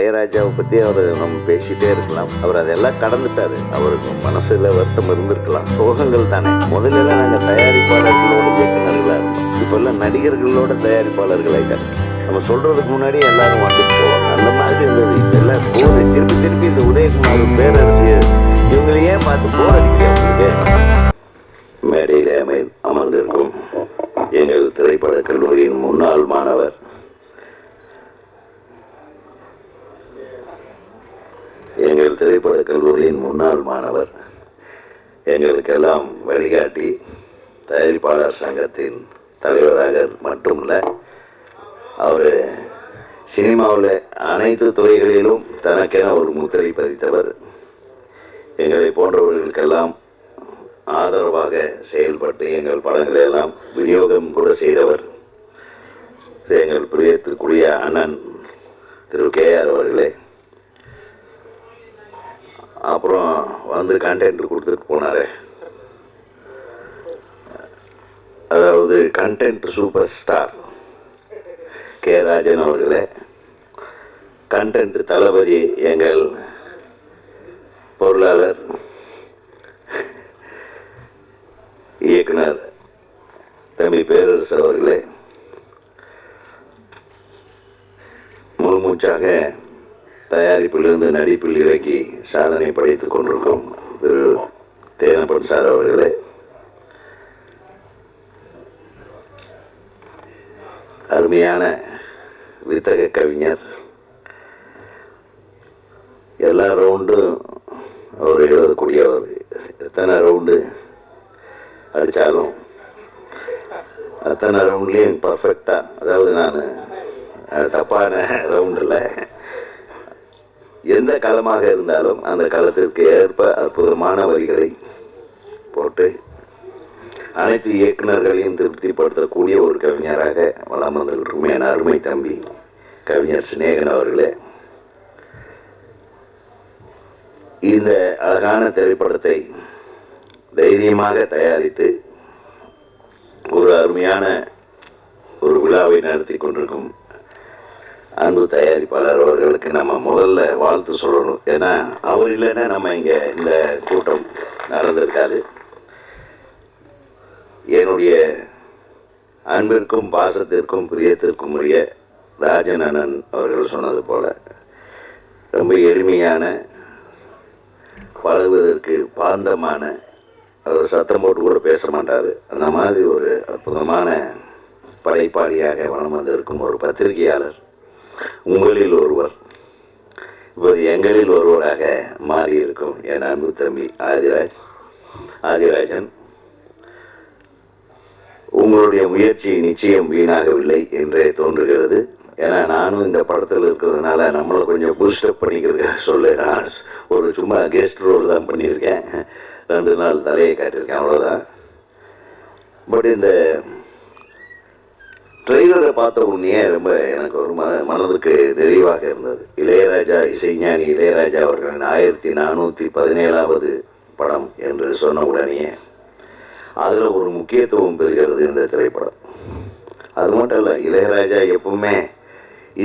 இளையராஜாவை பற்றி அவர் நம்ம பேசிகிட்டே இருக்கலாம். அவர் அதெல்லாம் கடந்துட்டார். அவருக்கு மனசில் வருத்தம் இருந்திருக்கலாம். சோகங்கள் தானே. முதல்ல நாங்கள் தயாரிப்பாளர்களோட இயக்குநர்களாக இருந்தோம். இப்போல்லாம் நடிகர்களோட தயாரிப்பாளர்கள் ஆகிட்டாங்க. நம்ம சொல்கிறதுக்கு முன்னாடி எல்லாரும் வந்துட்டு போவோம். அந்த மாதிரி இருந்தது. இப்போல்லாம் போர் திருப்பி திருப்பி இந்த உதயகுமார் பேரரசு இவங்களையே பார்த்து போர் அடிக்கிறேன். மேடையில் அமர்ந்திருக்கும் எங்கள் திரைப்பட கல்லூரியின் முன்னாள் மாணவர், எங்களுக்கெல்லாம் வழிகாட்டி தயாரிப்பாளர் சங்கத்தின் தலைவராக மட்டுமல்ல, அவர் சினிமாவில் அனைத்து துறைகளிலும் தனக்கென ஒரு முத்திரை பதித்தவர். எங்களை போன்றவர்களுக்கெல்லாம் ஆதரவாக செயல்பட்டு எங்கள் படங்களை எல்லாம் விநியோகம் கூட செய்தவர் எங்கள் பிரியத்துக்குரிய அண்ணன் திரு கேஆர் அவர்களே. அப்புறம் வந்து கண்டென்ட் கொடுத்துட்டு போனார். அதாவது content super star K Rajan அவர்களே, கண்டென்ட் தளபதி எங்கள் பொருளாளர் இயக்குனர் தம்பி பேரரசு அவர்களே, முழுமூச்சாக தயாரிப்பிலிருந்து நடிப்பில் இறக்கி சாதனை படைத்துக் கொண்டிருக்கும் திரு தேனப்பன் சார் அவர்களே, அருமையான வித்தக கவிஞர், எல்லா ரவுண்டும் அவர் எழுதக்கூடியவர். எத்தனை ரவுண்டு அடித்தாலும் அத்தனை ரவுண்ட்லேயும் பர்ஃபெக்டாக, அதாவது நான் தப்பான ரவுண்டில் எந்த களமாக இருந்தாலும் அந்த களத்திற்கு ஏற்ப அற்புதமான வரிகளை போட்டு அனைத்து இயக்குநர்களையும் திருப்திப்படுத்தக்கூடிய ஒரு கவிஞராக வளம் வந்துகிட்டு என் அருமை தம்பி கவிஞர் சிநேகன் அவர்களே, இந்த அழகான திரைப்படத்தை தைரியமாக தயாரித்து ஒரு அருமையான ஒரு விழாவை நடத்தி கொண்டிருக்கும் அன்பு தயாரிப்பாளர் அவர்களுக்கு நம்ம முதல்ல வாழ்த்து சொல்லணும். ஏன்னா அவர் இல்லைன்னா நம்ம இங்கே இந்த கூட்டம் நடந்திருக்காது. என்னுடைய அன்பிற்கும் பாசத்திற்கும் பிரியத்திற்கும் உரிய ராஜன் அண்ணன் அவர்கள் சொன்னது போல ரொம்ப எளிமையான, பழகுவதற்கு பாந்தமான, அவர் சத்தம் போட்டு கூட பேச மாட்டார். அந்த மாதிரி ஒரு அற்புதமான படைப்பாளியாக வளம் வந்திருக்கும் ஒரு பத்திரிகையாளர், உங்களில் ஒருவர், இப்போது எங்களில் ஒருவராக மாறியிருக்கும் என் அன்பு தம்பி ஆதிராஜன், உங்களுடைய முயற்சி நிச்சயம் வீணாகவில்லை என்றே தோன்றுகிறது. ஏன்னா நானும் இந்த படத்தில் இருக்கிறதுனால நம்மளை கொஞ்சம் பூஸ்டப் பண்ணிக்கிறதுக்காக சொல்லுறேன். ஒரு சும்மா கெஸ்ட் ரோல் தான் பண்ணியிருக்கேன், 2 நாள் தலையை காட்டியிருக்கேன், அவ்வளோதான். பட் இந்த ட்ரெய்லரை பார்த்த உடனே ரொம்ப எனக்கு ஒரு மனதுக்கு நிறைவாக இருந்தது. இளையராஜா, இசைஞானி இளையராஜா அவர்களின் 1417வது படம் என்று சொன்ன உடனே அதில் ஒரு முக்கியத்துவம் பெறுகிறது இந்த திரைப்படம். அது மட்டும் இல்லை, இளையராஜா எப்பவுமே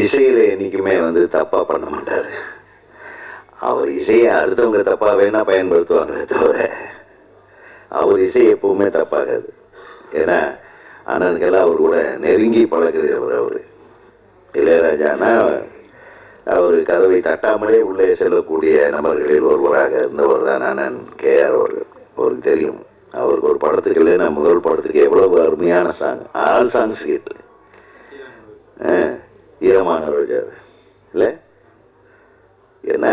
இசையில் என்றைக்குமே தப்பாக பண்ண மாட்டார். அவர் இசையை அடுத்தவங்க தப்பாக வேணால் பயன்படுத்துவாங்களே தவிர அவர் இசை எப்பவுமே தப்பாகாது. ஏன்னா அண்ணனுக்கெல்லாம் அவர் கூட நெருங்கி பழகிறவர் அவர். இளையராஜானா அவர் கதவை தட்டாமலே உள்ளே செல்லக்கூடிய நபர்களில் ஒருவராக இருந்தவர் தான் அண்ணன் கேஆர் அவர்கள். அவருக்கு தெரியும், அவருக்கு ஒரு படத்துக்கு இல்லைன்னா முதல் படத்துக்கு எவ்வளவு அருமையான சாங், ஆல் சாங்ஸ் கேட்டு ஈரமான ரோஜாவை இல்லை. ஏன்னா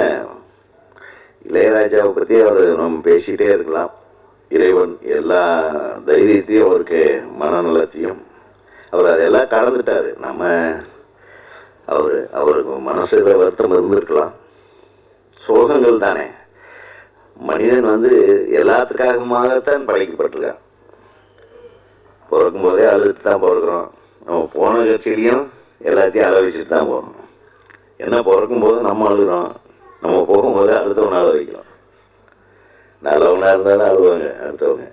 இளையராஜாவை பற்றி அவர் நம்ம பேசிகிட்டே இருக்கலாம். இறைவன் எல்லா தைரியத்தையும், அவருக்கு மனநலத்தையும், அவர் அதெல்லாம் கடந்துட்டார். நம்ம அவருக்கு மனசில் வருத்தம் இருந்திருக்கலாம். சோகங்கள் தானே. மனிதன் எல்லாத்துக்காகத்தான் படைக்கப்பட்டிருக்கான். பிறக்கும்போதே அழுதுட்டு தான் பிறக்கிறோம். நம்ம போன கட்சியிலையும் எல்லாத்தையும் அழ வச்சுட்டு தான் போகணும். ஏன்னா பிறக்கும்போது நம்ம அழுகிறோம், நம்ம போகும்போதே அடுத்தவனை அழ வைக்கிறோம். நல்லவனாக இருந்தாலும் அழுவாங்க அடுத்தவங்க,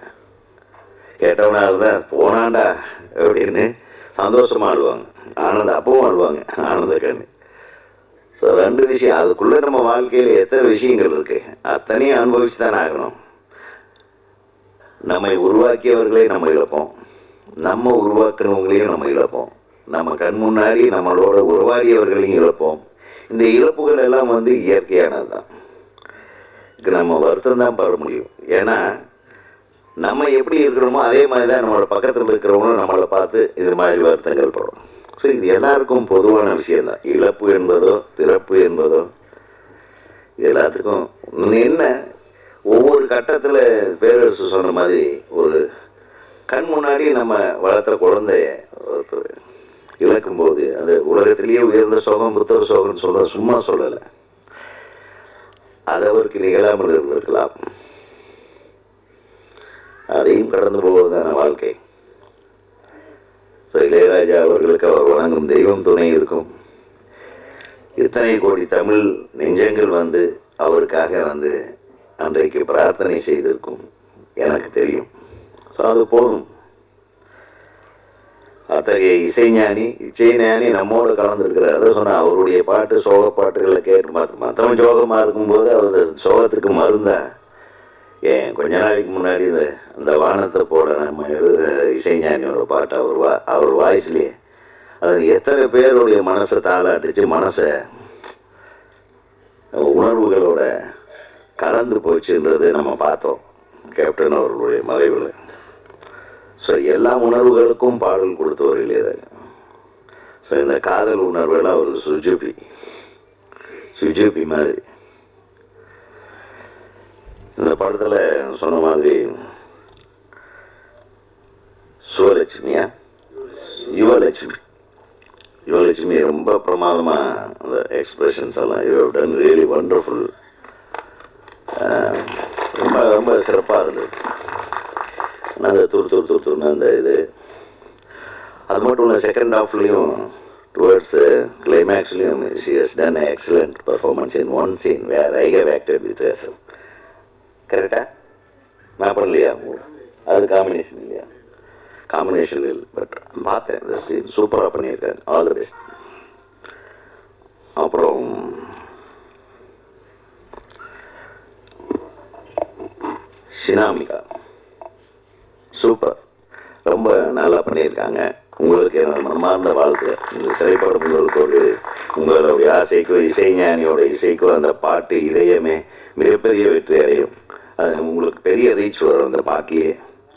கேட்டவனாக இருந்தால் போனாண்டா அப்படின்னு சந்தோஷமாக அழுவாங்க, அப்பவும் அழுவாங்க, ஆனந்த கண்ணு. ஸோ ரெண்டு விஷயம், அதுக்குள்ளே நம்ம வாழ்க்கையில் எத்தனை விஷயங்கள் இருக்குது, அத்தனையும் அனுபவிச்சு தானே ஆகணும். நம்மை உருவாக்கியவர்களே நம்ம இழப்போம், நம்ம உருவாக்கினவங்களையும் நம்ம இழப்போம், நம்ம கண் முன்னாடி நம்மளோட உருவாடியவர்களையும் இழப்போம். இந்த இழப்புகள் எல்லாம் இயற்கையானது தான். நம்ம வருத்தம் தான் பட முடியும். ஏன்னா நம்ம எப்படி இருக்கிறோமோ அதே மாதிரி தான் நம்மளோட பக்கத்தில் இருக்கிறவங்களும் நம்மளை பார்த்து இது மாதிரி வருத்தங்கள் படும். ஸோ இது எல்லாருக்கும் பொதுவான விஷயந்தான். இழப்பு என்பதோ பிறப்பு என்பதோ எல்லாத்துக்கும் என்ன, ஒவ்வொரு கட்டத்தில் பேரரசு சொன்ன மாதிரி ஒரு கண் முன்னாடி நம்ம வளர்த்த குழந்தைய ஒருத்தர் இழக்கும்போது அது உலகத்திலேயே உயர்ந்த சோகம் புத்தர் சோகம்னு சொல்ல சும்மா சொல்லலை, அது அவருக்கு நிகழாமல் இருந்திருக்கலாம். அதையும் கடந்து போவதுதான வாழ்க்கை. ஸோ இளையராஜா அவர்களுக்கு அவர் வழங்கும் தெய்வம் துணை இருக்கும். இத்தனை கோடி தமிழ் நெஞ்சங்கள் அவருக்காக அன்றைக்கு பிரார்த்தனை செய்திருக்கும் எனக்கு தெரியும். ஸோ அது போதும். அத்தகைய இசைஞானி நம்மோடு கலந்துருக்கிறார். அதை சொன்னால் அவருடைய பாட்டு சோக பாட்டுகளை கேட்டு மற்றவன் சோகமாக இருக்கும்போது அவர் சோகத்துக்கு மருந்தா. ஏன் கொஞ்ச நாளைக்கு முன்னாடி அந்த வானத்தை போட நம்ம எழுதுகிற இசைஞானியோட பாட்டு அவர் வாய்ஸ்லேயே அது எத்தனை பேருடைய மனசை தாளாட்டுச்சு, மனசை உணர்வுகளோட கலந்து போச்சுன்றது நம்ம பார்த்தோம் கேப்டன் அவர்களுடைய மறைவில். ஸோ எல்லா உணர்வுகளுக்கும் பாடல் கொடுத்தவர் இளையராஜா. ஸோ இந்த காதல் உணர்வுலாம் ஒரு சுஜூபி மாதிரி. இந்த படத்தில் சொன்ன மாதிரி யுவலட்சுமி ரொம்ப பிரமாதமாக அந்த எக்ஸ்பிரஷன்ஸ் எல்லாம் you have done really wonderful. ரொம்ப ரொம்ப சிறப்பாக இருந்தது. அந்த துருன்னு அந்த இது அது மட்டும் இல்லை, செகண்ட் ஹாஃப்லேயும் டுவர்ட்ஸ் கிளைமேக்ஸ்லேயும் she has done excellent performance in one scene where I have acted with her. கரெக்டாக நான் பண்ணலையா? அது காம்பினேஷன் இல்லையா? காம்பினேஷன் இல்லை, பட் பார்த்தேன் இந்த சீன் சூப்பராக பண்ணியிருக்காரு. All the best. அப்புறம் சினாமிகா சூப்பர், ரொம்ப நல்லா பண்ணியிருக்காங்க. உங்களுக்கு எனது மனமார்ந்த வாழ்க்கை. இந்த திரைப்படம் உங்களுடைய ஆசைக்கும் இசைஞானியோட இசைக்கும் அந்த பாட்டு இதயமே மிகப்பெரிய வெற்றி அடையும். அது உங்களுக்கு பெரிய ரீச் வரும் அந்த பாட்டிலேயே.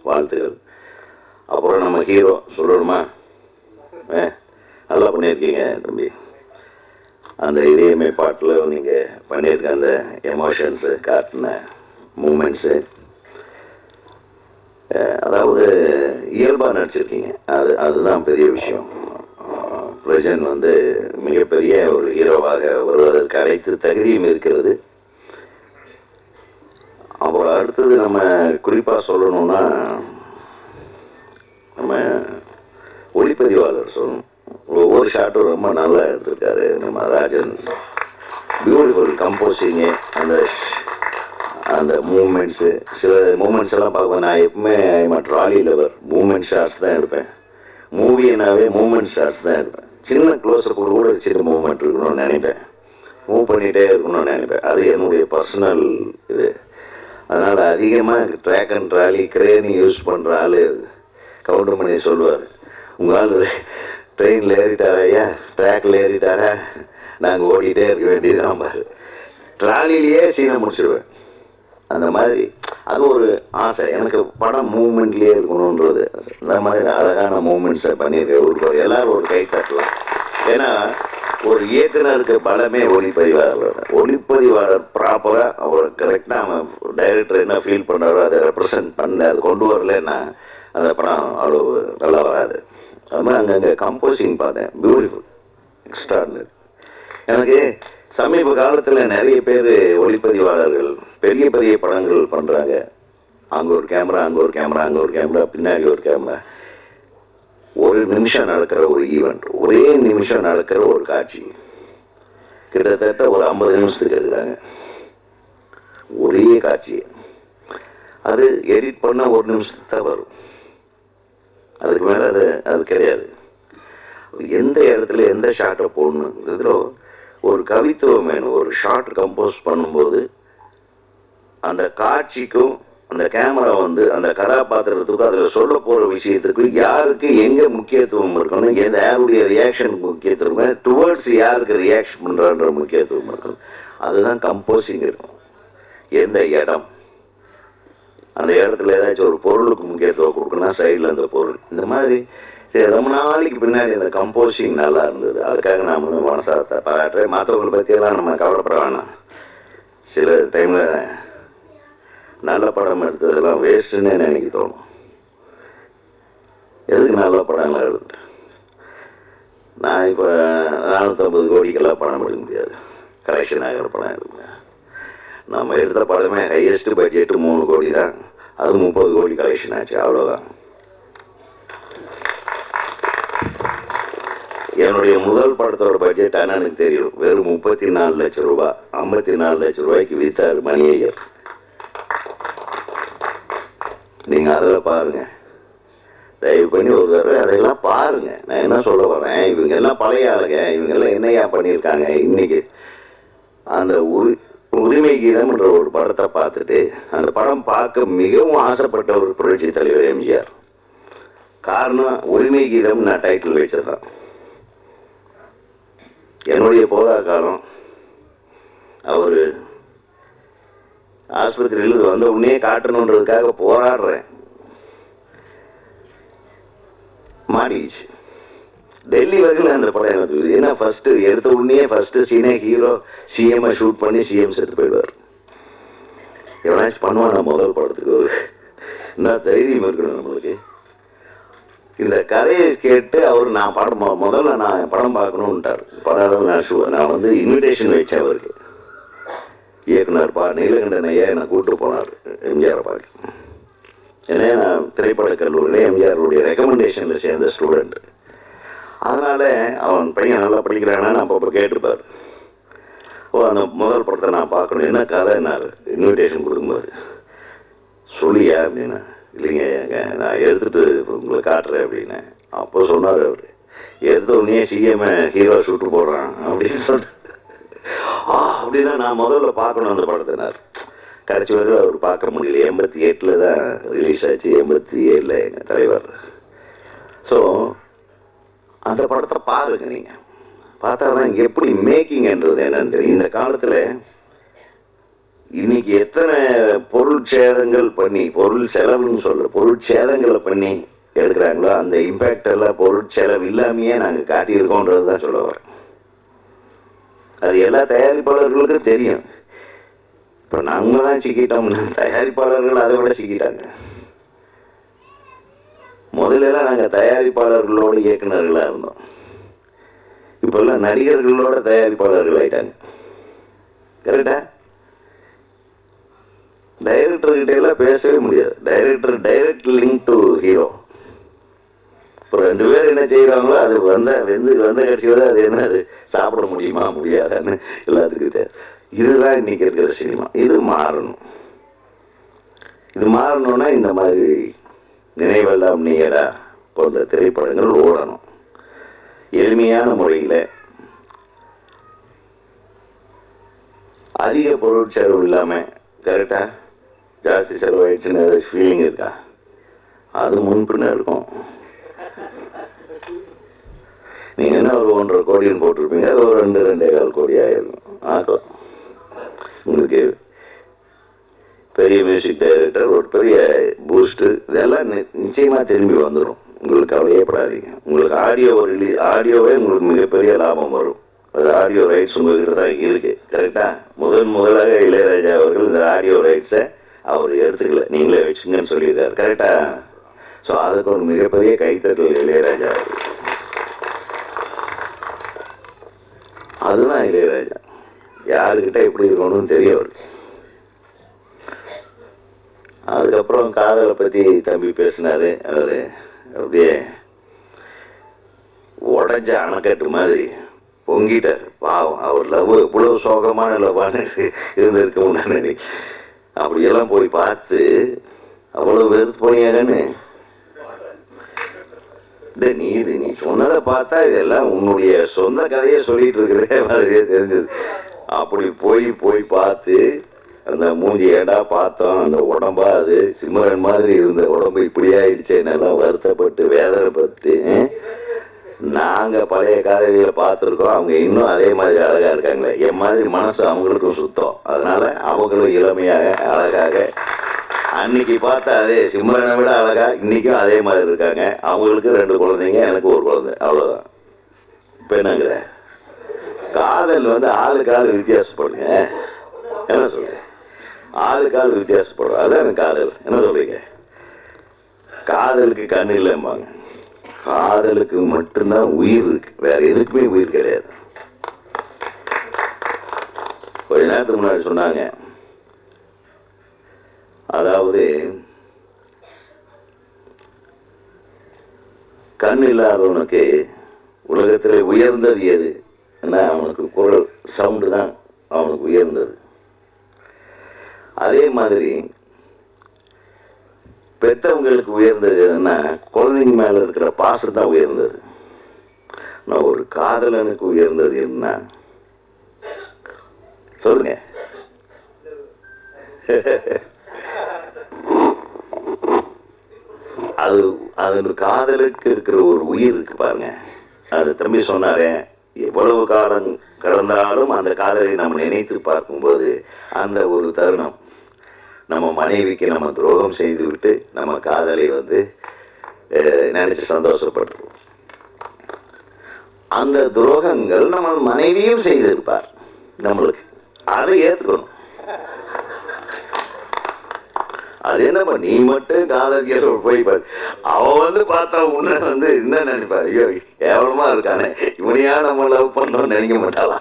வாழ்த்துக்கள். அப்புறம் நம்ம ஹீரோ சொல்லணுமா? நல்லா பண்ணியிருக்கீங்க தம்பி. அந்த இதயமே பாட்டில் நீங்கள் பண்ணியிருக்க அந்த எமோஷன்ஸு காட்டின மூமெண்ட்ஸு, அதாவது இயல்பாக நடிச்சிருக்கீங்க. அதுதான் பெரிய விஷயம். பிரஜன் மிகப்பெரிய ஒரு ஹீரோவாக வருவதற்கு அனைத்து தகுதியும் இருக்கிறது. அப்புறம் அடுத்தது நம்ம குறிப்பாக சொல்லணும்னா நம்ம ஒளிப்பதிவாளர் சொல்லணும். ஒவ்வொரு ஷாட்டும் ரொம்ப நல்லா எடுத்திருக்காரு நம்ம ராஜன். பியூட்டிஃபுல் கம்போசிங்கு, அந்த மூமெண்ட்ஸு. சில மூமெண்ட்ஸ் எல்லாம் பார்ப்பேன் நான். எப்பவுமே ட்ராலி லவர், மூமெண்ட் ஷாட்ஸ் தான் எடுப்பேன். மூவினாவே மூமெண்ட் ஷாட்ஸ் தான் எடுப்பேன். சின்ன க்ளோஸப் கூட சின்ன மூமெண்ட் இருக்கணும்னு நினைப்பேன். மூவ் பண்ணிகிட்டே இருக்கணும்னு நினைப்பேன். அது என்னுடைய பர்சனல் இது. அதனால் அதிகமாக ட்ராக் அண்ட் ட்ராலி கிரேனி யூஸ் பண்ணுற ஆள் கவுண்டர் பண்ணி சொல்லுவார், உங்கள் ஆள் ட்ரெயினில் ஏறிட்டாரா, ஐயா ட்ராக்கில் ஏறிட்டாரா, நாங்கள் ஓடிட்டே இருக்க வேண்டியதுதான் பாரு. ட்ராலிலேயே சீனை முடிச்சிடுவேன். அந்த மாதிரி அது ஒரு ஆசை எனக்கு. படம் மூமெண்ட்லேயே இருக்கணுன்றது. இந்த மாதிரி அழகான மூமெண்ட்ஸை பண்ணியிருக்க எல்லோரும் ஒரு கை தட்டலாம். ஏன்னா ஒரு இயக்குனருக்கு பலமே ஒளிப்பதிவாளர் ப்ராப்பராக அவர் கரெக்டாக அவன் டைரக்டர் என்ன ஃபீல் பண்ணுறாரோ அதை ரெப்ரசன்ட் பண்ண அது கொண்டு வரலன்னா அந்த படம் அவ்வளோ நல்லா வராது. அது மாதிரி அங்கங்கே கம்போசிங் பார்த்தேன், பியூட்டிஃபுல், எக்ஸ்ட்ராடினரி. எனக்கு சமீப காலத்தில் நிறைய பேர் ஒளிப்பதிவாளர்கள் பெரிய பெரிய படங்கள் பண்ணுறாங்க. அங்கே ஒரு கேமரா, அங்கே ஒரு கேமரா, அங்கே ஒரு கேமரா, பின்னாடி ஒரு கேமரா. ஒரு நிமிஷம் நடக்கிற ஒரு ஈவெண்ட், ஒரே நிமிஷம் நடக்கிற ஒரு காட்சி கிட்டத்தட்ட ஒரு 50 நிமிஷத்துக்கு எடுக்கிறாங்க ஒரே காட்சி. அது எடிட் பண்ண ஒரு நிமிஷத்துக்கு தான் வரும். அதுக்கு மேலே அது கிடையாது. எந்த இடத்துல எந்த ஷாட்டை போடணும், இதில் ஒரு கவித்துவம் வேணும். ஒரு ஷார்ட் கம்போஸ் பண்ணும்போது அந்த காட்சிக்கும் அந்த கேமரா வந்து அந்த கதாபாத்திரத்துக்கும் அதில் சொல்ல போகிற விஷயத்துக்கும் யாருக்கு எங்கே முக்கியத்துவம் இருக்கணும், எந்த யாருடைய ரியாக்ஷனுக்கு முக்கியத்துவம், டுவர்ட்ஸ் யாருக்கு ரியாக்ஷன் பண்ணுறான்ற முக்கியத்துவம் இருக்கணும். அதுதான் கம்போசிங் இருக்கும். எந்த இடம், அந்த இடத்துல ஏதாச்சும் ஒரு பொருளுக்கு முக்கியத்துவம் கொடுக்கணும், சைடில் அந்த பொருள், இந்த மாதிரி ரொம்ப நாளைக்கு பின்னாடி அந்த கம்போசிங் நல்லா இருந்தது. அதுக்காக நான் வந்து மனசார பாராட்டுறேன். மற்றவங்களை பற்றியெல்லாம் நம்ம கவலைப்பட வேணாம். சில டைமில் நல்ல படம் எடுத்ததெல்லாம் வேஸ்ட்டுன்னு எனக்கு தோணும். எதுக்கு நல்ல படம்லாம் எடுத்துட்டேன்? நான் இப்போ 450 கோடிக்கெல்லாம் படம் எடுக்க முடியாது, கலெக்ஷன் ஆகிற படம் எடுக்க. நம்ம எடுத்த படமே ஹையஸ்ட் பட்ஜெட்டு 3 கோடி தான், அது 30 கோடி கலெக்ஷன் ஆச்சு, அவ்வளோதான். என்னுடைய முதல் படத்தோட பட்ஜெட் ஆனால் எனக்கு தெரியும், வெறும் 34 லட்சம் ரூபா. 54 லட்சம் ரூபாய்க்கு வித்தார் மணி ஐயர். நீங்கள் அதில் பாருங்கள், தயவு பண்ணி ஒரு தடவை அதையெல்லாம் பாருங்கள். நான் என்ன சொல்ல வரேன், இவங்க எல்லாம் பழைய ஆளுங்க, இவங்கெல்லாம் என்னையா பண்ணியிருக்காங்க. இன்றைக்கி அந்த உரிமை கீதம்ன்ற ஒரு படத்தை பார்த்துட்டு, அந்த படம் பார்க்க மிகவும் ஆசைப்பட்ட ஒரு புரட்சி தலைவர் எம்ஜிஆர். காரணம், உரிமை கீதம் நான் டைட்டில் வச்சதான். என்னுடைய போதா காலம் அவர் ஆஸ்பத்திரியில் வந்த உடனே காட்டணுன்றதுக்காக போராடுறேன், மாட்டிச்சு. டெல்லி வரைக்கும் அந்த படம் எனக்கு ஏன்னா ஃபஸ்ட்டு எடுத்த உடனே ஃபஸ்ட்டு சீனே ஹீரோ சிஎம்ஐ ஷூட் பண்ணி சிஎம் செத்து போயிடுவார். எவனாச்சும் பண்ணுவான் முதல் படத்துக்கு? ஒரு என்ன தைரியம் இருக்கணும் நம்மளுக்கு. இந்த கதையை கேட்டு அவர் நான் படம் முதல்ல நான் படம் பார்க்கணுன்ட்டார். படம் நான் வந்து இன்விடேஷன் வச்சேன் அவருக்கு. இயக்குனர் நீலகண்டன் ஐயா என்னை கூப்பிட்டு போனார் எம்ஜிஆரை பார்க்க. ஏன்னா நான் திரைப்பட கல்லூரியில் எம்ஜிஆருடைய ரெக்கமெண்டேஷனில் சேர்ந்த ஸ்டூடெண்ட். அதனால் அவன் பையன் நல்லா படிக்கிறானா நான் அப்பப்போ கேட்டிருப்பார். அந்த முதல் படத்தை நான் பார்க்கணும், என்ன கதை என்னார் இன்விடேஷன் கொடுக்கும்போது. சொல்லியா அப்படின்னா, இல்லைங்க நான் எடுத்துகிட்டு உங்களை காட்டுறேன் அப்படின்னு. அப்போ சொன்னார் அவர், எடுத்த உடனே சிஎம் ஹீரோ ஷூட்டு போடுறான் அப்படின்னு சொல்லிட்டு. அப்படின்னா நான் முதல்ல பார்க்கணும் அந்த படத்தினார். கடைசி வரை அவர் பார்க்க முடியல. 88 தான் ரிலீஸ் ஆச்சு, 87 எங்கள் தலைவர். ஸோ அந்த படத்தை பாருங்க, நீங்கள் பார்த்தா தான் எப்படி மேக்கிங்ன்றது என்னன்னு தெரியும். இந்த காலத்தில் இன்னைக்கு எத்தனை பொருள் சேதங்கள் பண்ணி, பொருள் செலவுன்னு சொல்ல, பொருள் சேதங்களை பண்ணி எடுக்கிறாங்களோ அந்த இம்பேக்ட் எல்லாம் பொருள் செலவு இல்லாமையே நாங்கள் காட்டியிருக்கோன்றது தான் சொல்ல வரேன். அது எல்லா தயாரிப்பாளர்களுக்கும் தெரியும். இப்போ நாங்கள் தான் சிக்கிட்டோம்னா தயாரிப்பாளர்கள் அதை விட சிக்கிட்டாங்க. முதல்லலாம் நாங்கள் தயாரிப்பாளர்களோட இயக்குநர்களாக இருந்தோம். இப்போல்லாம் நடிகர்களோட தயாரிப்பாளர்கள் ஆகிட்டாங்க. கரெக்டா? டைரக்டர்கிட்ட எல்லாம் பேசவே முடியாது. Direct link to hero. இப்போ 2 பேர் என்ன செய்கிறாங்களோ அது வந்த கட்சியோட அது என்ன, அது சாப்பிட முடியுமா முடியாதான்னு எல்லாத்துக்கும் தெரியும். இதுதான் இன்றைக்கி இருக்கிற சினிமா. இது மாறணும். இது மாறணும்னா இந்த மாதிரி நினைவெல்லாம் நீயடா போன்ற திரைப்படங்கள் ஓடணும். எளிமையான முறையில், அதிக பொருள் செலவு இல்லாமல். கரெக்டாக ஜாஸ்தி செலவாயிடுச்சுன்னு ஏதாச்சும் ஃபீலிங் இருக்கா? அது முன்பின்ன இருக்கும். நீங்கள் என்ன ஒரு 1.5 கோடின்னு போட்டிருப்பீங்க, அது ஒரு 2-2.25 கோடி ஆகிருக்கும். ஆக்கலாம். உங்களுக்கு பெரிய மியூசிக் டைரக்டர், ஒரு பெரிய பூஸ்ட்டு, இதெல்லாம் நிச்சயமாக திரும்பி வந்துடும். உங்களுக்கு கவலையப்படாதீங்க. உங்களுக்கு ஆடியோவே உங்களுக்கு மிகப்பெரிய லாபம் வரும். அது ஆடியோ ரைட்ஸ் உங்கள்கிட்ட தான் இருக்குது. கரெக்டாக? முதலாக இளையராஜா அவர்கள் இந்த ஆடியோ ரைட்ஸை அவர் எடுத்துக்கல, நீங்களே வச்சுங்கன்னு சொல்லியிருக்காரு. கரெக்டாக? ஸோ அதுக்கு ஒரு மிகப்பெரிய கைத்தட்டல் இளையராஜா. அதுதான் இளையராஜா. யாருக்கிட்ட எப்படி இருக்கணும்னு தெரியும் அவருக்கு. அதுக்கப்புறம் காதலை பற்றி தம்பி பேசினார். அவர் அப்படியே உடஞ்ச அணைக்கட்டு மாதிரி பொங்கிட்டார். பாவம், அவர் லவ் இவ்வளோ சோகமான லவ்வான இருந்திருக்க முன்னாடி அப்படியெல்லாம் போய் பார்த்து அவ்வளோ வெறுத்து போனியாங்கன்னு நீ சொன்னதை பார்த்தா இதெல்லாம் உன்னுடைய சொந்த கதையை சொல்லிட்டு இருக்கிற மாதிரியே தெரிஞ்சது. அப்படி போய் போய் பார்த்து அந்த மூஞ்சி ஏடா பார்த்தோம், அந்த உடம்பா அது சிம்ரன் மாதிரி இருந்த உடம்பு இப்படி ஆயிடுச்சேன்னெல்லாம் வருத்தப்பட்டு வேதனைப்பட்டு நாங்கள் பழைய காதலிகளை பார்த்துருக்கோம். அவங்க இன்னும் அதே மாதிரி அழகாக இருக்காங்களே. என் மாதிரி மனசு அவங்களுக்கும் சுத்தம். அதனால் அவங்களும் இளமையாக அழகாக அன்னைக்கு பார்த்தா அதே சிம்ரனை விட அழகா இன்றைக்கும் அதே மாதிரி இருக்காங்க. அவங்களுக்கு 2 குழந்தைங்க, எனக்கு ஒரு குழந்தை, அவ்வளோதான். இப்போ என்னங்கிற காதல் ஆளுக்கு ஆள் வித்தியாசப்படுங்க. என்ன சொல்லுங்க, ஆளுக்கு ஆள் வித்தியாசப்படும். அதான் எனக்கு காதல். என்ன சொல்றீங்க? காதலுக்கு கண் இல்லைம்பாங்க. காதலுக்கு மட்டும்தான் உயிர் இருக்கு, வேற எதுக்குமே உயிர் கிடையாது. கொஞ்ச நேரத்துக்கு முன்னாடி சொன்னாங்க, அதாவது கண் இல்லாதவனுக்கு உலகத்தில் உயர்ந்தது எது? அவனுக்கு குரல் சவுண்டு தான் அவனுக்கு உயர்ந்தது. அதே மாதிரி பெற்றவங்களுக்கு உயர்ந்தது எதுன்னா குழந்தைங்க மேல இருக்கிற பாசம் தான் உயர்ந்தது. நான் ஒரு காதலனுக்கு உயர்ந்தது என்ன சொல்லுங்க? அது காதலுக்கு இருக்கிற ஒரு உயிர் இருக்கு பாருங்க. அது தம்பி சொன்னாரே, எவ்வளவு காலம் கடந்தாலும் அந்த காதலை நம்ம நினைத்து பார்க்கும்போது அந்த ஒரு தருணம், நம்ம மனைவிக்கு நம்ம துரோகம் செய்துவிட்டு நம்ம காதலை நினைச்சு சந்தோஷப்பட்டுருவோம். அந்த துரோகங்கள் நம்ம மனைவியும் செய்திருப்பார் நம்மளுக்கு. அதை ஏற்றுக்கணும். அது என்னப்பா நீ மட்டும் காதலிக்கிற போய் பாரு, அவன் பார்த்தா உன்ன என்ன நினைப்பாரு, ஐயோ கேவலமா இருக்கானே, இவனையா நம்ம லவ் பண்ணோம்னு நினைக்க மாட்டாளா?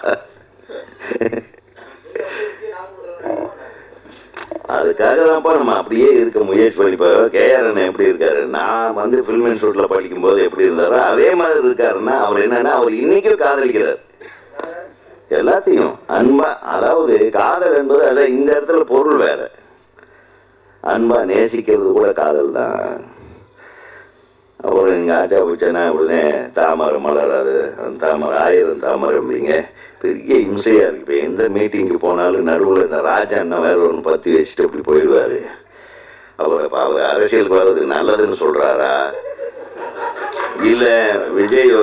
அதுக்காக தான்ப்பா நம்ம அப்படியே இருக்க முயற்சி பண்ணிப்போ. கேஆர் அண்ணன் எப்படி இருக்காரு, நான் ஃபில்ம் இன்ஸ்டியூட்டில் படிக்கும்போது எப்படி இருந்தாரோ அதே மாதிரி இருக்காருன்னா அவர் என்னன்னா அவர் இன்னைக்கும் காதலிக்கிறார் எல்லாத்தையும் அன்பா. அதாவது காதல் என்பது அதை இந்த இடத்துல பொருள் வேற, அன்பா நேசிக்கிறது கூட காதல் தான். அப்புறம் நீங்கள் ஆச்சா பூச்சனா உடனே தாமரை மலராது, அந்த தாமரை 1000 தாமரைம்பிங்க, பெரிய இம்சையாக இருக்கு. இப்போ எந்த மீட்டிங்கு போனாலும் நடுவில் இந்த ராஜா அண்ணன் வேற ஒன்று பற்றி வச்சுட்டு அப்படி போயிடுவார். அவர் அரசியலுக்கு வர்றது நல்லதுன்னு சொல்கிறாரா, இல்லை விஜய்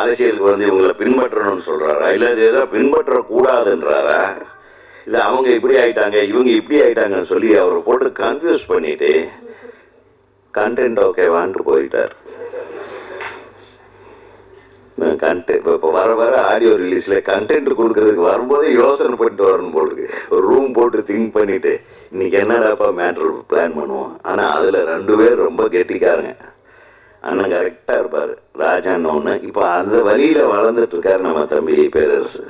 அரசியலுக்கு இவங்களை பின்பற்றணும்னு சொல்கிறாரா, இல்லை இது எதோ பின்பற்றக்கூடாதுன்றாரா, இல்லை அவங்க இப்படி ஆயிட்டாங்க இவங்க இப்படி ஆயிட்டாங்கன்னு சொல்லி அவரை போட்டு கன்ஃபியூஸ் பண்ணிட்டு கண்டென்ட் ஓகேவான்ட்டு போயிட்டார். இப்போ வர வர ஆடியோ ரிலீஸில் கண்டென்ட் கொடுக்கறதுக்கு வரும்போதே யோசனை பண்ணிட்டு வரணும் போல் இருக்கு. ஒரு ரூம் போட்டு திங்க் பண்ணிட்டு இன்னைக்கு என்னடாப்பா மேட்ரு பிளான் பண்ணுவோம். ஆனால் அதில் 2 பேர் ரொம்ப கெட்டிக்காரங்க. அண்ணன் கரெக்டாக இருப்பார், ராஜா அண்ணன் ஒன்று. இப்போ அந்த வழியில் வளர்ந்துட்டு இருக்காரு நம்ம தம்பி பேரரசு.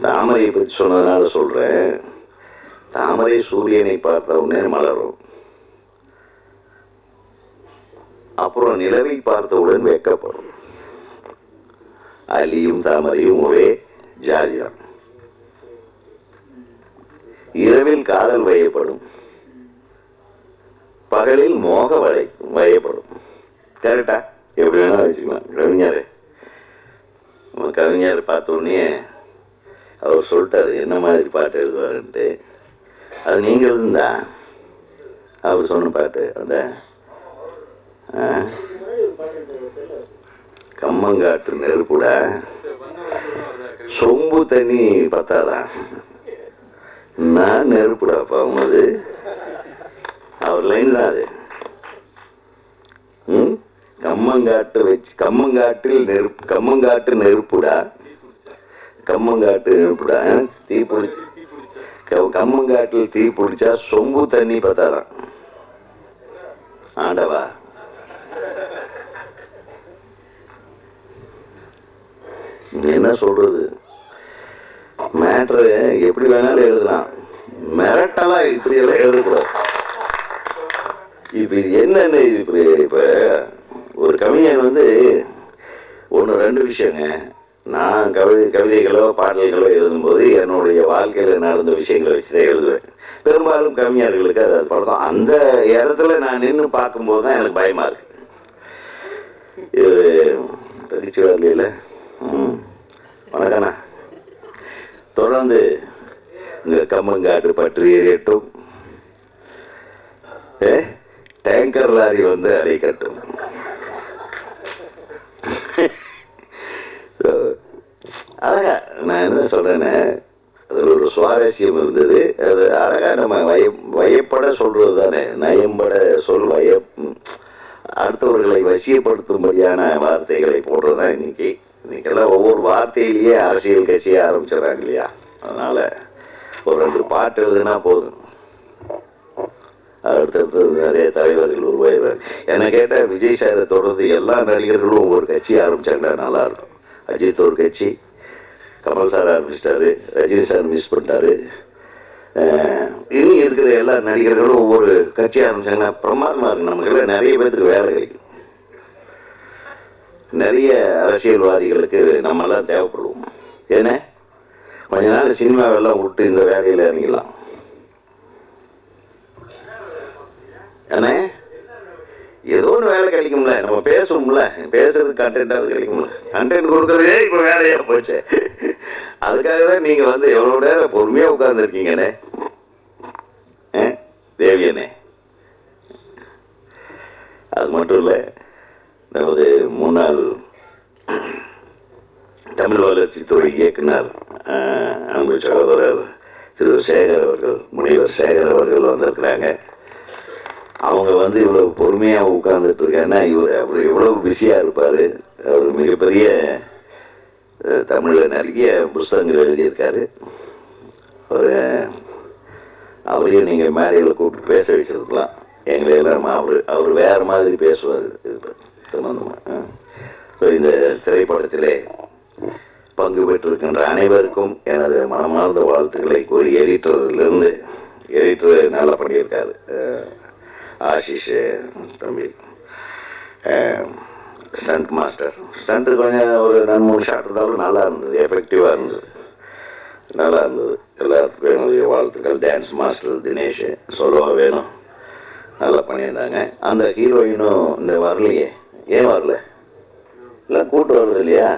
தாமரையை பற்றி சொன்னதுனால சொல்கிறேன். தாமரை சூரியனை பார்த்த உடனே மலரும், அப்புறம் நிலவை பார்த்தவுடன் வெட்கப்படும். அலியும் தாமரையும் ஒரே ஜாதிதான். இரவில் காதல் வயப்படும், பகலில் மோக வயப்படும். கரெக்டா? எப்படி வேணா வச்சுக்கலாம். கவிஞர் பார்த்த உடனே அவர் சொல்லிட்டாரு என்ன மாதிரி பாட்டு எழுதுவாருன்ட்டு. அது நீங்கள் எழுதுந்தா அவர் சொன்ன பாட்டு அந்த கம்மங்காட்டு நெருப்புட சொம்பு தண்ணி பத்தாதான் நான் நெருப்புடாப்பா அது அவர் லைன் தான் அது. கம்மங்காட்டு வச்சு கம்மங்காட்டு நெருப்புடா தீ பிடிச்சி கம்மங்காட்டில் தீ பிடிச்சா சொம்பு தண்ணி பத்தாதான். ஆண்டவா, என்ன சொல்றது? மேட்ரு எப்படி வேணாலும் எழுதலாம், மிரட்டலா இப்படி எல்லாம் எழுதக்கூடாது. இப்ப இது என்னன்னு இப்ப ஒரு கவிஞன் 1-2 விஷயங்க. நான் கவிதைகளோ பாடல்களோ எழுதும்போது என்னுடைய வாழ்க்கையில் நடந்த விஷயங்களை வச்சு தான் எழுதுவேன். பெரும்பாலும் கவிஞர்களுக்கு அது பழக்கம். அந்த இடத்துல நான் நின்று பார்க்கும்போது தான் எனக்கு பயமாக இருக்கு. இது திருச்சி வரலையில் வணக்கண்ணா. தொடர்ந்து இங்கே கம்மங்காட்டு பற்றி எரியட்டும், டேங்கர் லாரி வந்து அடைக்கட்டும். அழகா நான் என்ன சொல்கிறேன்னு, அதில் ஒரு சுவாரஸ்யம் இருந்தது. அது அழகாக நம்ம வயப்பட சொல்கிறது தானே, நயம்பட சொல் அடுத்தவர்களை வசியப்படுத்தும்படியான வார்த்தைகளை போடுறது தான் இன்னைக்கெல்லாம் ஒவ்வொரு வார்த்தையிலேயே அரசியல் கட்சியை ஆரம்பிச்சிடறாங்க இல்லையா. அதனால் ஒரு 2 பாட்டு எழுதுனா போதும், அடுத்தடுத்து நிறைய தலைவர்கள் உருவாயிடுவாங்க. என்னை கேட்டால் விஜய் சாரை தொடர்ந்து எல்லா நடிகர்களும் ஒவ்வொரு கட்சி ஆரம்பித்தாங்கன்னா நல்லாயிருக்கும். அஜித் ஒரு கட்சி, கமல் சார் ஆரம்பிச்சிட்டாரு, ரஜினி சார் மிஸ் பண்ணிட்டாரு. இனி இருக்கிற எல்லா நடிகர்களும் ஒவ்வொரு கட்சி ஆரம்பித்தாங்கன்னா பிரமாதமாக இருக்குது. நமக்கெல்லாம் நிறைய பேருக்கு வேலை கிடைக்கும். நிறைய அரசியல்வாதிகளுக்கு நம்மெல்லாம் தேவைப்படுவோம். ஏன்னா கொஞ்ச நாள் சினிமாவெல்லாம் விட்டு இந்த வேலையில் இறங்கிடலாம். ஏன்னா ஏதோ ஒரு வேலை கிடைக்கும்ல, நம்ம பேசுவோம்ல, பேசுறதுக்கு கண்டென்ட்டாவது கிடைக்கும்ல. கண்டென்ட் கொடுக்குறதே இப்போ வேலையாக போச்சு. அதுக்காக தான் நீங்கள் வந்து எவ்வளோ நேரம் பொறுமையாக உட்காந்துருக்கீங்கண்ணே தேவியண்ணே. அது மட்டும் இல்லை, நமது முன்னாள் தமிழ் வளர்ச்சித்துறை இயக்குனர் அன்பு சகோதரர் திரு சேகர் அவர்கள், முனைவர் சேகர் அவர்கள் வந்திருக்கிறாங்க. அவங்க வந்து இவ்வளோ பொறுமையாக உட்கார்ந்துட்டு இருக்காங்கன்னா அவர் எவ்வளோ பிஸியாக இருப்பார். அவர் மிகப்பெரிய தமிழில் நிறைய புஸ்தகங்கள் எழுதியிருக்காரு. அவரையும் நீங்கள் மேடையில் கூப்பிட்டு பேச வச்சுருக்கலாம். எங்களை எல்லாம் அவர் வேறு மாதிரி பேசுவார் இது சம்பந்தமாக. ஸோ இந்த திரைப்படத்திலே பங்கு பெற்றிருக்கின்ற அனைவருக்கும் எனது மனமார்ந்த வாழ்த்துக்களை கூறி, எடிட்டர்லேருந்து எடிட்டர் நல்லா பண்ணியிருக்காரு ஆஷிஷ் தம்பி, ஸ்டண்ட் மாஸ்டர். ஸ்டண்ட்டு கொஞ்சம் ஒரு 2-3 ஷாட் இருந்தாலும் நல்லா இருந்தது, எஃபெக்டிவாக இருந்தது, நல்லா இருந்தது. எல்லாத்துக்கும் என்னுடைய வாழ்த்துக்கள். டான்ஸ் மாஸ்டர் தினேஷ் சொல்லவா வேணும், நல்லா பண்ணியிருந்தாங்க. அந்த ஹீரோயினும் இந்த வரலையே, ஏன் வரல? எல்லாம் கூட்டு வருது இல்லையா?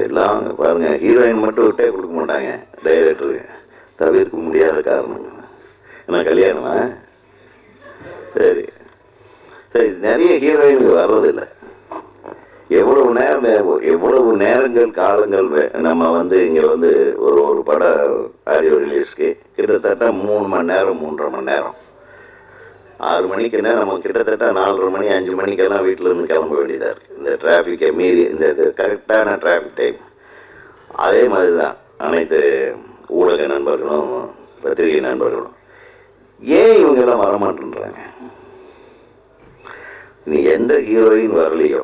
எல்லாம் அங்கே பாருங்கள், ஹீரோயின் மட்டும் விட்டே கொடுக்க மாட்டாங்க டைரக்டருக்கு. தவிர்க்க முடியாத காரணம் என்ன, கல்யாணமா? சரி சரி, நிறைய ஹீரோயினுக்கு வர்றதில்லை. எவ்வளவு நேரங்கள் காலங்கள் நம்ம வந்து இங்கே வந்து ஒரு படம் ஆடியோ ரிலீஸ்க்கு கிட்டத்தட்ட 3 மணி நேரம் 3.5 மணி நேரம். 6 மணிக்குன்னா நம்ம கிட்டத்தட்ட 4:30 மணி 5 மணிக்கெல்லாம் வீட்டிலேருந்து கிளம்ப வேண்டியதாக இருக்குது. இந்த டிராஃபிக்கை மீறி, இந்த கரெக்டான டிராஃபிக் டைம். அதே மாதிரி தான் அனைத்து ஊடக நண்பர்களும் பத்திரிகை நண்பர்களும். ஏன் இவங்கெல்லாம் வரமாட்டேன்றாங்க? நீ எந்த ஹீரோயின் வரலையோ,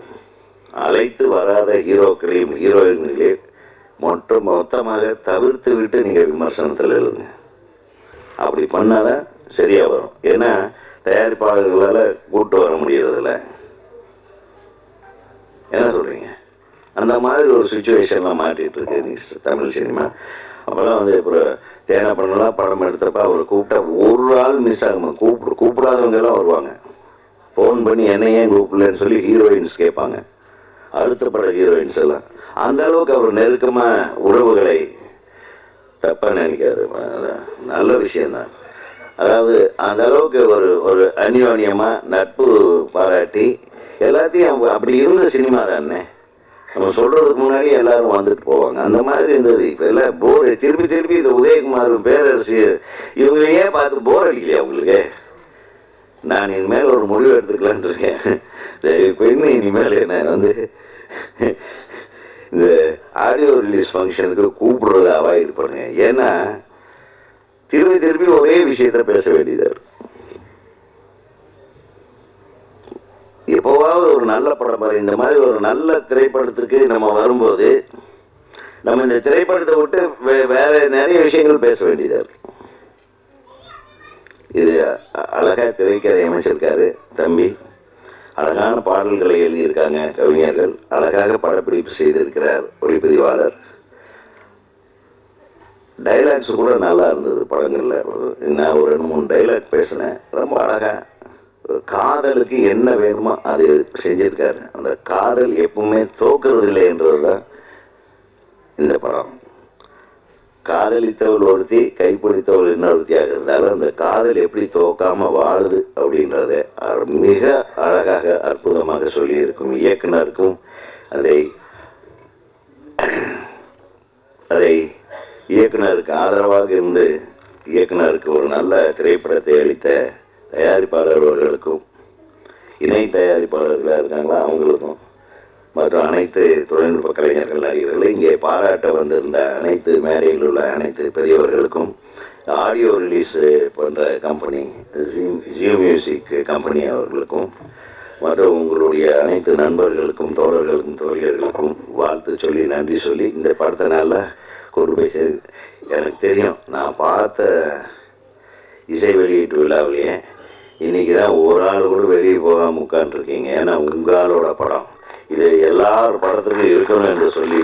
அழைத்து வராத ஹீரோக்களையும் ஹீரோயின்களையும் மொத்தமாக தவிர்த்து விட்டு நீங்கள் விமர்சனத்தில் எழுதுங்க. அப்படி பண்ணாதான் சரியாக வரும். ஏன்னா தயாரிப்பாளர்களால் கூட்டு வர முடியறதில்ல. என்ன சொல்கிறீங்க? அந்த மாதிரி ஒரு சுச்சுவேஷன்லாம் மாட்டிகிட்டு இருக்கு தமிழ் சினிமா. அப்போல்லாம் வந்து இப்போ தேனா பண்ணலாம் படம் எடுத்தப்ப அவர் கூப்பிட்டா ஒரு ஆள் மிஸ் ஆகும். கூப்பிடாதவங்கெல்லாம் வருவாங்க. ஃபோன் பண்ணி என்ன ஏன் கூப்பிடலன்னு சொல்லி ஹீரோயின்ஸ் கேட்பாங்க. அடுத்த பட ஹீரோயின்ஸ் எல்லாம் அந்த அளவுக்கு அவர் நெருக்கமாக உறவுகளை தப்பாக நினைக்காது, நல்ல விஷயந்தான். அதாவது அந்த அளவுக்கு ஒரு அந்யோன்யமாக நட்பு பாராட்டி எல்லாத்தையும் அப்படி இருந்த சினிமா தானே. நம்ம சொல்கிறதுக்கு முன்னாடி எல்லோரும் வந்துட்டு போவாங்க. அந்த மாதிரி இருந்தது. இப்போ எல்லாம் போர், திருப்பி இந்த உதயகுமார், பேரரசு இவங்களையே பார்த்து போர் அடிக்கலையா உங்களுக்கு? நான் இனிமேல் ஒரு முடிவு எடுத்துக்கலான் இருக்கேன். பெண்ணு இனிமேல் என்ன வந்து இந்த ஆடியோ ரிலீஸ் ஃபங்க்ஷனுக்கு கூப்பிடுறத அவாய்ட் பண்ணுங்க. ஏன்னா திருப்பி ஒரே விஷயத்த பேச வேண்டியதாக இருக்கும். எப்போவாவது ஒரு நல்ல படம் பாரு, இந்த மாதிரி ஒரு நல்ல திரைப்படத்துக்கு நம்ம வரும்போது நம்ம இந்த திரைப்படத்தை விட்டு வேற நிறைய விஷயங்கள் பேச வேண்டியதாக இருக்கு. இது அழகாக திரைக்கதை அமைச்சிருக்காரு தம்பி. அழகான பாடல்களை எழுதியிருக்காங்க கவிஞர்கள், அழகாக படப்பிடிப்பு செய்திருக்கிறார் ஒளிப்பதிவாளர். டைலாக்ஸ் கூட நல்லா இருந்தது படங்களில். நான் ஒரு 2-3 டைலாக் பேசினேன், ரொம்ப அழகாக. காதலுக்கு என்ன வேணுமோ அது செஞ்சிருக்காரு. அந்த காதல் எப்பவுமே தோக்கிறது இல்லை என்றது தான் இந்த படம். காதலித்தவள் ஒருத்தி, கைப்பிடித்தவள் இன்னொருத்தியாக இருந்தாலும் அந்த காதல் எப்படி தோக்காம வாழுது அப்படின்றத மிக அழகாக அற்புதமாக சொல்லியிருக்கும். இயக்குனருக்கும் அதை இயக்குனருக்கு ஆதரவாக இருந்து இயக்குனருக்கு ஒரு நல்ல திரைப்படத்தை அளித்த தயாரிப்பாளர்களுக்கும், இணை தயாரிப்பாளர்களாக இருக்காங்களா அவங்களுக்கும், மற்றும் அனைத்து தொழில்நுட்ப கலைஞர்கள், நடிகர்கள், இங்கே பாராட்ட வந்திருந்த அனைத்து மேடையில் உள்ள அனைத்து பெரியவர்களுக்கும், ஆடியோ ரிலீஸ் பண்ணுற கம்பெனி ஜியோ மியூசிக் கம்பெனி அவர்களுக்கும், மற்றும் உங்களுடைய அனைத்து நண்பர்களுக்கும், தோழர்களுக்கும், தோழியர்களுக்கும் வாழ்த்து சொல்லி நன்றி சொல்லி இந்த படத்தை நல்லா கொண்டு போய் எனக்கு தெரியும். நான் பார்த்த இசை வெளியீட்டு விழாவிலேயே இன்றைக்கி தான் ஒரு ஆள் கூட வெளியே போகாமல் உட்காந்துருக்கீங்க. ஏன்னா உங்களோட படம் இது எல்லார் படத்துக்கும் இருக்கணும் என்று சொல்லி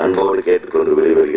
அன்போடு கேட்டுக்கொண்டு வெளிவருகிறேன்.